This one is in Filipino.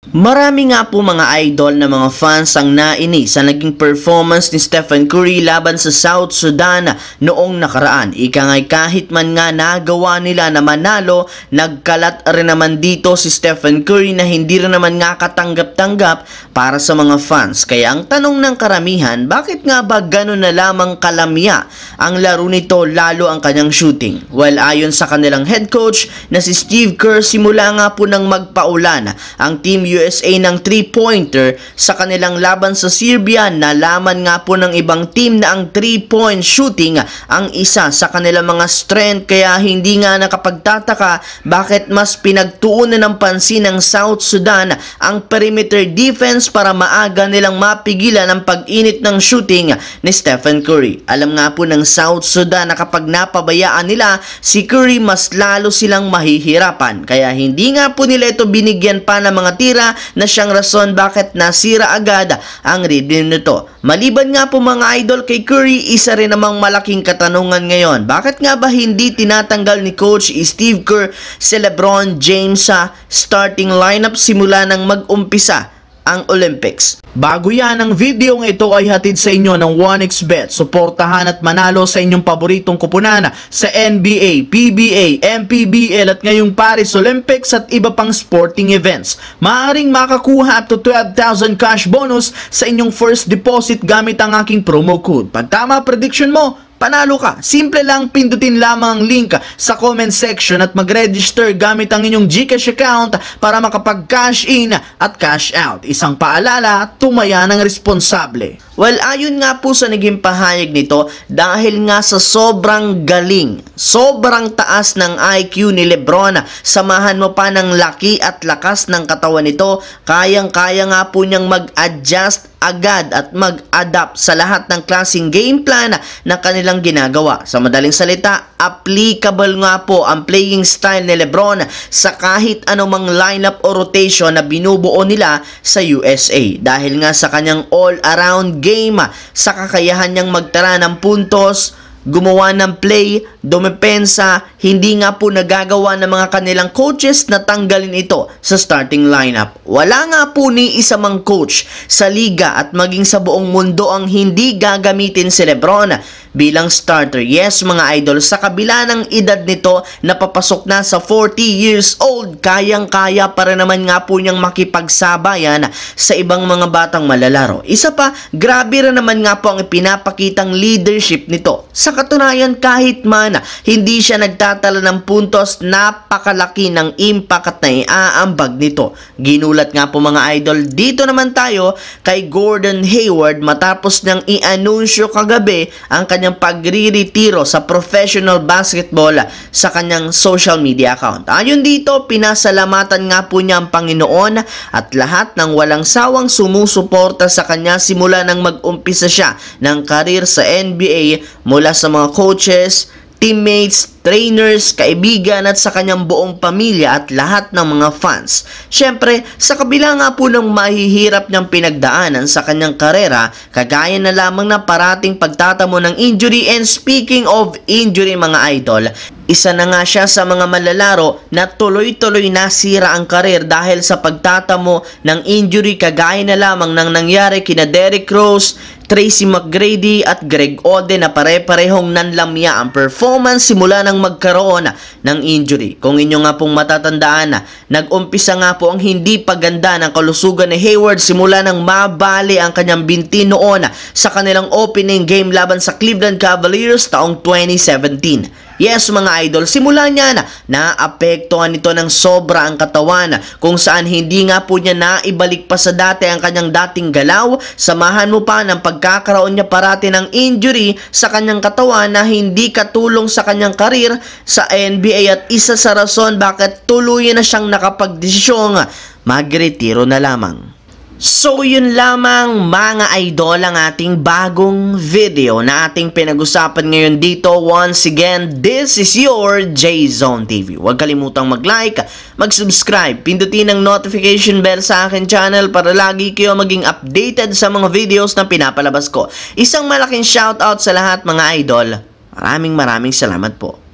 Marami nga po mga idol na mga fans ang nainis sa naging performance ni Stephen Curry laban sa South Sudan noong nakaraan. Ika nga'y kahit man nga nagawa nila na manalo, nagkalat rin naman dito si Stephen Curry na hindi rin naman nga katanggap-tanggap para sa mga fans. Kaya ang tanong ng karamihan, bakit nga ba gano'n na lamang kalamya ang laro nito, lalo ang kanyang shooting? Well, ayon sa kanilang head coach na si Steve Kerr, simula nga po nang magpaulan ang Team USA ng 3-pointer sa kanilang laban sa Serbia, nalaman nga po ng ibang team na ang 3-point shooting ang isa sa kanilang mga strength, kaya hindi nga nakapagtataka bakit mas pinagtuunan ng pansin ng South Sudan ang perimeter defense para maaga nilang mapigilan ang pag-init ng shooting ni Stephen Curry. Alam nga po ng South Sudan na kapag napabayaan nila si Curry, mas lalo silang mahihirapan, kaya hindi nga po nila ito binigyan pa ng mga tira na siyang rason bakit nasira agad ang rhythm nito. Maliban nga po mga idol kay Curry, isa rin namang malaking katanungan ngayon. Bakit nga ba hindi tinatanggal ni Coach Steve Kerr si LeBron James sa starting lineup simula nang mag-umpisa ang Olympics? Bago yan, ang video ng ito ay hatid sa inyo ng 1xBet. Suportahan at manalo sa inyong paboritong kupunan sa NBA, PBA, MPBL at ngayong Paris Olympics at iba pang sporting events. Maaaring makakuha up to 12,000 cash bonus sa inyong first deposit gamit ang aking promo code. Pag tama prediction mo, panalo ka. Simple lang, pindutin lamang ang link sa comment section at mag-register gamit ang inyong GCash account para makapag-cash in at cash out. Isang paalala, tumaya ng responsable. Well, ayon nga po sa naging pahayag nito, dahil nga sa sobrang galing, sobrang taas ng IQ ni LeBron, samahan mo pa ng laki at lakas ng katawan nito, kayang-kaya nga po niyang mag-adjust agad at mag-adapt sa lahat ng klaseng game plan na kanilang ginagawa. Sa madaling salita, applicable nga po ang playing style ni LeBron sa kahit anumang lineup o rotation na binubuo nila sa USA. Dahil nga sa kanyang all-around game, sa kakayahan niyang magtara ng puntos, gumawa ng play, dumepensa, hindi nga po nagagawa ng mga kanilang coaches na tanggalin ito sa starting lineup. Wala nga po ni isa mang coach sa liga at maging sa buong mundo ang hindi gagamitin si LeBron bilang starter. Yes mga idol, sa kabila ng edad nito na papasok na sa 40 years old, kayang-kaya para naman nga po niyang makipagsabayan sa ibang mga batang malalaro. Isa pa, grabe rin naman nga po ang ipinapakitang leadership nito. Sa katunayan, kahit man hindi siya nagtatala ng puntos, napakalaki ng impact at naiaambag nito. Ginulat nga po mga idol, dito naman tayo kay Gordon Hayward matapos niyang i-anunsyo kagabi ang kanyang pagre-retiro sa professional basketball sa kanyang social media account. Ayon dito, pinasalamatan nga po niya ang Panginoon at lahat ng walang sawang sumusuporta sa kanya simula nang mag-umpisa siya ng karir sa NBA, mula sa mga coaches, teammates, trainers, kaibigan at sa kanyang buong pamilya at lahat ng mga fans. Siyempre, sa kabila nga po ng mahihirap niyang pinagdaanan sa kanyang karera, kagaya na lamang na parating pagtatamo ng injury. And speaking of injury mga idol, isa na nga siya sa mga malalaro na tuloy-tuloy nasira ang karir dahil sa pagtatamo ng injury, kagaya na lamang ng nangyari kina Derrick Rose, Tracy McGrady at Greg Oden na pare-parehong nanlamya ang performance simula nang magkaroon ng injury. Kung inyo nga pong matatandaan, nag-umpisa nga po ang hindi paganda ng kalusugan ni Hayward simula nang mabali ang kanyang binti noon sa kanilang opening game laban sa Cleveland Cavaliers taong 2017. Yes mga idol, simula niya naapektuhan nito ng sobra ang katawan, kung saan hindi nga po niya naibalik pa sa dati ang kanyang dating galaw. Samahan mo pa ng pagkakaroon niya parati ng injury sa kanyang katawan na hindi katulong sa kanyang karir sa NBA at isa sa rason bakit tuluyan na siyang nakapagdesisyong magretiro na lamang. So yun lamang mga idol ang ating bagong video na ating pinag-usapan ngayon dito. Once again, this is your J-Zone TV. Huwag kalimutang mag-like, mag-subscribe, pindutin ang notification bell sa akin channel para lagi kayo maging updated sa mga videos na pinapalabas ko. Isang malaking shoutout sa lahat mga idol. Maraming salamat po.